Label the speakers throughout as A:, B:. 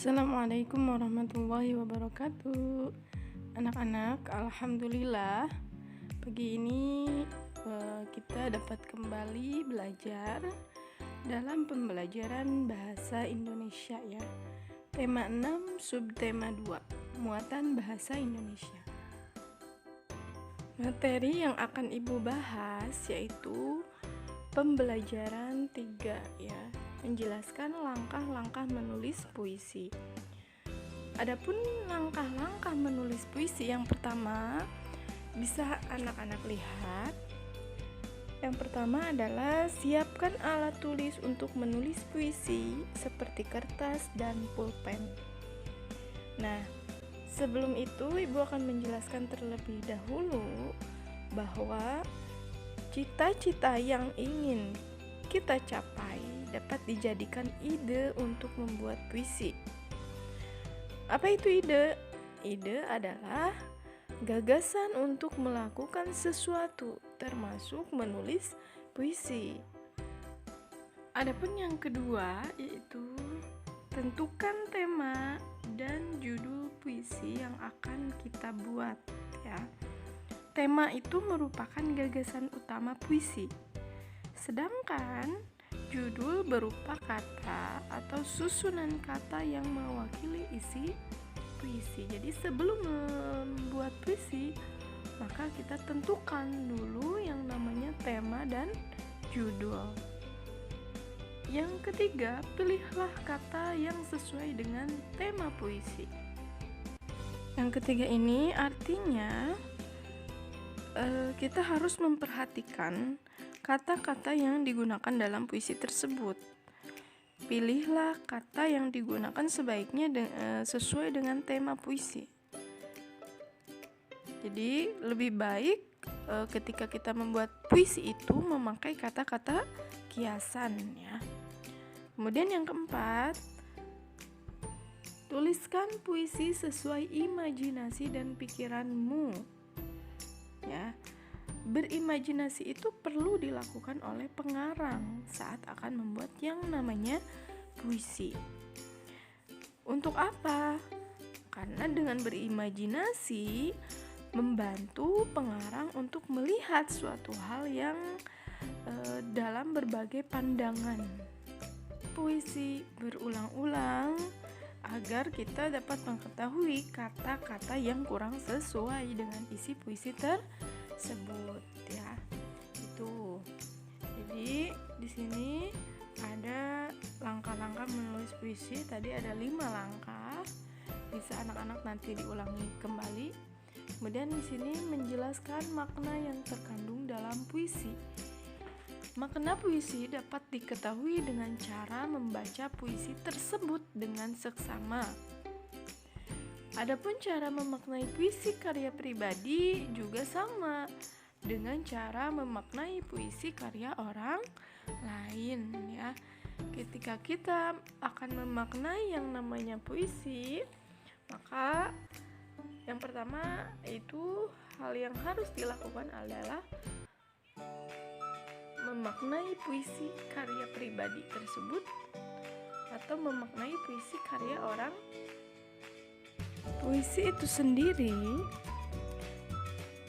A: Assalamualaikum warahmatullahi wabarakatuh. Anak-anak, alhamdulillah pagi ini kita dapat kembali belajar dalam pembelajaran bahasa Indonesia ya. Tema 6, subtema 2, muatan bahasa Indonesia. Materi yang akan Ibu bahas yaitu pembelajaran 3 ya, menjelaskan langkah-langkah menulis puisi. Adapun langkah-langkah menulis puisi yang pertama bisa anak-anak lihat. Yang pertama adalah siapkan alat tulis untuk menulis puisi seperti kertas dan pulpen. Nah, sebelum itu Ibu akan menjelaskan terlebih dahulu bahwa cita-cita yang ingin kita capai dapat dijadikan ide untuk membuat puisi. Apa itu ide? Ide adalah gagasan untuk melakukan sesuatu, termasuk menulis puisi. Adapun yang kedua yaitu tentukan tema dan judul puisi yang akan kita buat ya. Tema itu merupakan gagasan utama puisi. Sedangkan judul berupa kata atau susunan kata yang mewakili isi puisi. Jadi sebelum membuat puisi, maka kita tentukan dulu yang namanya tema dan judul. Yang ketiga, pilihlah kata yang sesuai dengan tema puisi. Yang ketiga ini artinya kita harus memperhatikan kata-kata yang digunakan dalam puisi tersebut. Pilihlah kata yang digunakan sebaiknya sesuai dengan tema puisi. Jadi lebih baik ketika kita membuat puisi itu memakai kata-kata kiasan ya. Kemudian yang keempat, tuliskan puisi sesuai imajinasi dan pikiranmu. Ya. Berimajinasi itu perlu dilakukan oleh pengarang saat akan membuat yang namanya puisi. Untuk apa? Karena dengan berimajinasi membantu pengarang untuk melihat suatu hal yang dalam berbagai pandangan. Puisi berulang-ulang agar kita dapat mengetahui kata-kata yang kurang sesuai dengan isi puisi tersebut ya. Itu. Jadi di sini ada langkah-langkah menulis puisi. Tadi ada 5 langkah. Bisa anak-anak nanti diulangi kembali. Kemudian di sini menjelaskan makna yang terkandung dalam puisi. Makna puisi dapat diketahui dengan cara membaca puisi tersebut dengan seksama. Adapun cara memaknai puisi karya pribadi juga sama dengan cara memaknai puisi karya orang lain ya. Ketika kita akan memaknai yang namanya puisi, maka yang pertama itu hal yang harus dilakukan adalah memaknai puisi karya pribadi tersebut atau memaknai puisi karya orang. Puisi itu sendiri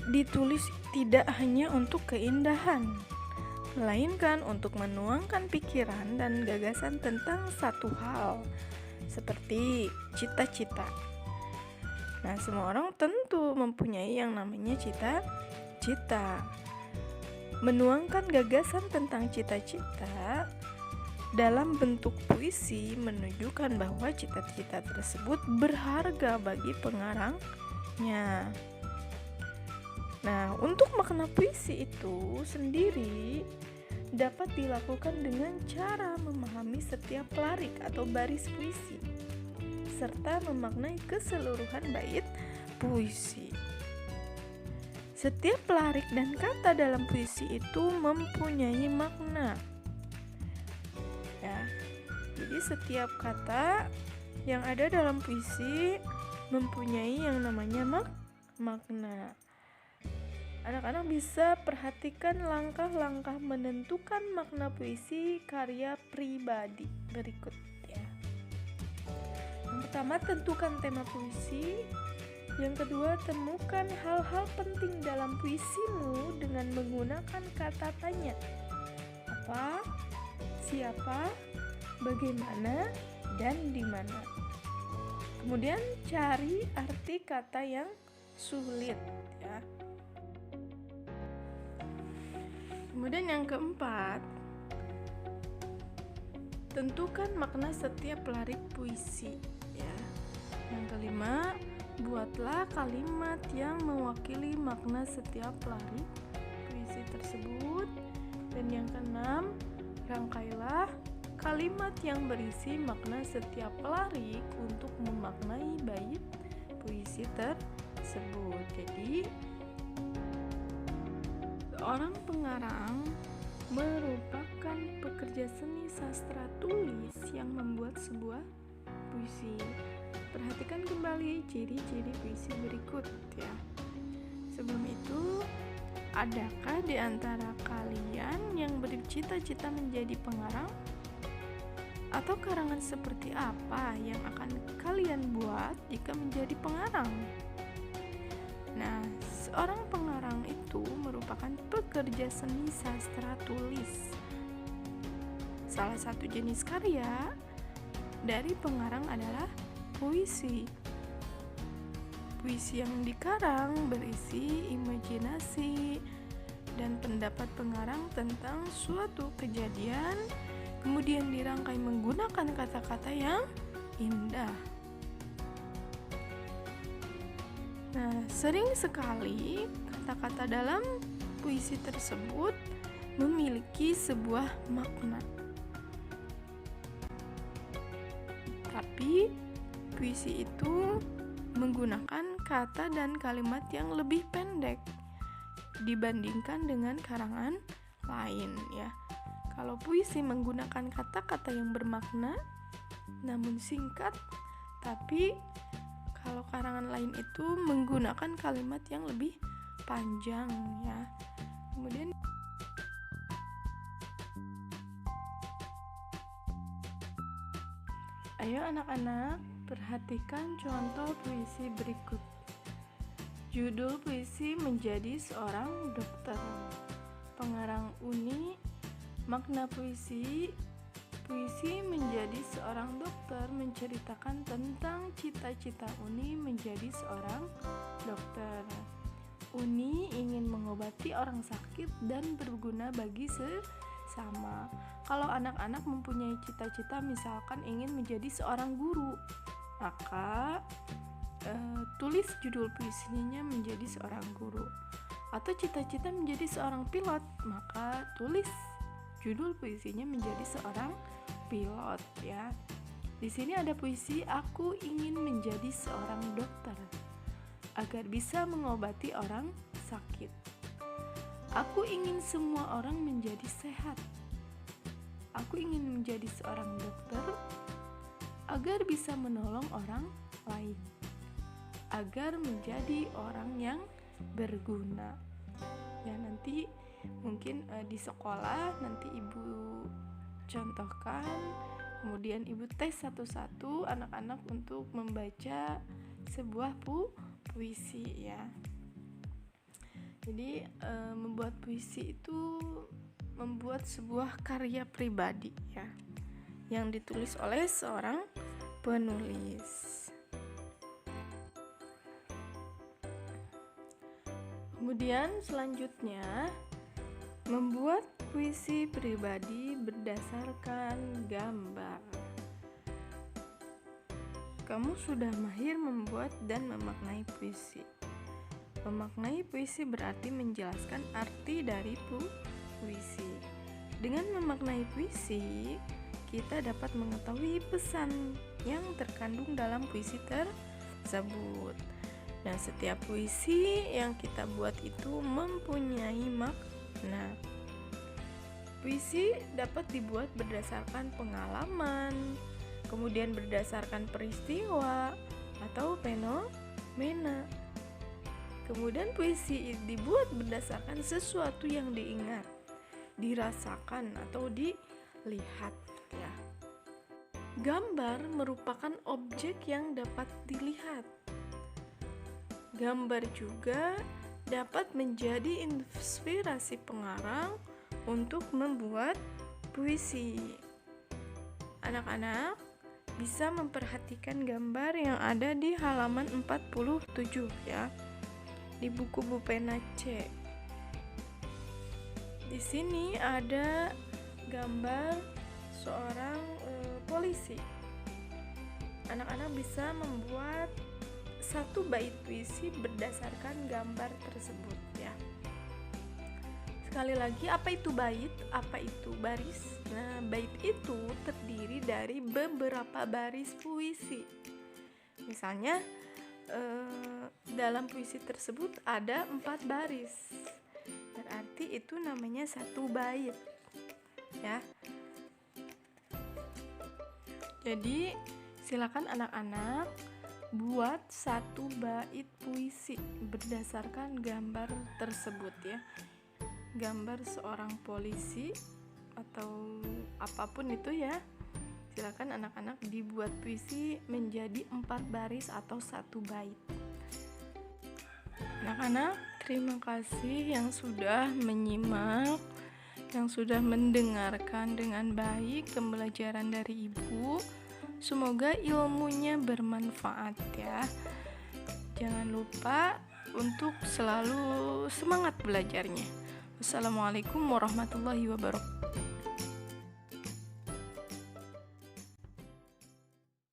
A: ditulis tidak hanya untuk keindahan, melainkan untuk menuangkan pikiran dan gagasan tentang satu hal, seperti cita-cita. Nah, semua orang tentu mempunyai yang namanya cita-cita. Menuangkan gagasan tentang cita-cita dalam bentuk puisi menunjukkan bahwa cita-cita tersebut berharga bagi pengarangnya. Nah, untuk makna puisi itu sendiri dapat dilakukan dengan cara memahami setiap larik atau baris puisi serta memaknai keseluruhan bait puisi. Setiap larik dan kata dalam puisi itu mempunyai makna. Ya. Jadi setiap kata yang ada dalam puisi mempunyai yang namanya makna. Anak-anak bisa perhatikan langkah-langkah menentukan makna puisi karya pribadi berikut ya. Yang pertama, tentukan tema puisi. Yang kedua, temukan hal-hal penting dalam puisimu dengan menggunakan kata tanya. Apa, siapa, bagaimana, dan di mana. Kemudian cari arti kata yang sulit ya. Kemudian yang keempat, tentukan makna setiap lirik puisi ya. Yang kelima, buatlah kalimat yang mewakili makna setiap lirik puisi tersebut. Dan yang keenam, rangkailah kalimat yang berisi makna setiap lirik untuk memaknai bait puisi tersebut. Jadi, seorang pengarang merupakan pekerja seni sastra tulis yang membuat sebuah puisi. Perhatikan kembali ciri-ciri puisi berikut ya. Sebelum itu, adakah di antara kalian yang bercita-cita menjadi pengarang? Atau karangan seperti apa yang akan kalian buat jika menjadi pengarang? Nah, seorang pengarang itu merupakan pekerja seni sastra tulis. Salah satu jenis karya dari pengarang adalah puisi. Puisi yang dikarang berisi imajinasi dan pendapat pengarang tentang suatu kejadian, kemudian dirangkai menggunakan kata-kata yang indah. Nah, sering sekali kata-kata dalam puisi tersebut memiliki sebuah makna. Tapi puisi itu menggunakan kata dan kalimat yang lebih pendek dibandingkan dengan karangan lain ya. Kalau puisi menggunakan kata-kata yang bermakna namun singkat, tapi kalau karangan lain itu menggunakan kalimat yang lebih panjang ya. Kemudian ayo anak-anak, perhatikan contoh puisi berikut. Judul puisi Menjadi Seorang Dokter. Pengarang Uni. Makna puisi menjadi seorang dokter menceritakan tentang cita-cita Uni menjadi seorang dokter. Uni ingin mengobati orang sakit dan berguna bagi sesama. Kalau anak-anak mempunyai cita-cita misalkan ingin menjadi seorang guru, maka tulis judul puisinya Menjadi Seorang Guru. Atau cita-cita menjadi seorang pilot, maka tulis judul puisinya Menjadi Seorang Pilot ya. Di sini ada puisi Aku ingin menjadi seorang dokter agar bisa mengobati orang sakit. Aku ingin semua orang menjadi sehat. Aku ingin menjadi seorang dokter agar bisa menolong orang lain, agar menjadi orang yang berguna. Ya, nanti mungkin di sekolah nanti ibu contohkan, kemudian ibu tes satu-satu anak-anak untuk membaca sebuah puisi ya. Jadi membuat puisi itu membuat sebuah karya pribadi ya, yang ditulis oleh seorang penulis. Kemudian selanjutnya, membuat puisi pribadi berdasarkan gambar. Kamu sudah mahir membuat dan memaknai puisi. Memaknai puisi berarti menjelaskan arti dari puisi. Dengan memaknai puisi, kita dapat mengetahui pesan yang terkandung dalam puisi tersebut. Dan setiap puisi yang kita buat itu mempunyai makna. Puisi dapat dibuat berdasarkan pengalaman, kemudian berdasarkan peristiwa atau fenomena. Kemudian puisi dibuat berdasarkan sesuatu yang diingat, dirasakan atau dilihat ya. Gambar merupakan objek yang dapat dilihat. Gambar juga dapat menjadi inspirasi pengarang untuk membuat puisi. Anak-anak bisa memperhatikan gambar yang ada di halaman 47 ya, di buku Bu Pena C. Di sini ada gambar seorang polisi. Anak-anak bisa membuat satu bait puisi berdasarkan gambar tersebut ya. Sekali lagi, apa itu bait? Apa itu baris? Nah, bait itu terdiri dari beberapa baris puisi. Misalnya, dalam puisi tersebut ada 4 baris. Berarti itu namanya satu bait. Ya. Jadi, silakan anak-anak buat satu bait puisi berdasarkan gambar tersebut ya. Gambar seorang polisi atau apapun itu ya. Silakan anak-anak dibuat puisi menjadi 4 baris atau satu bait. Anak-anak, terima kasih yang sudah menyimak, yang sudah mendengarkan dengan baik pembelajaran dari Ibu. Semoga ilmunya bermanfaat ya. Jangan lupa untuk selalu semangat belajarnya. Wassalamualaikum warahmatullahi wabarakatuh.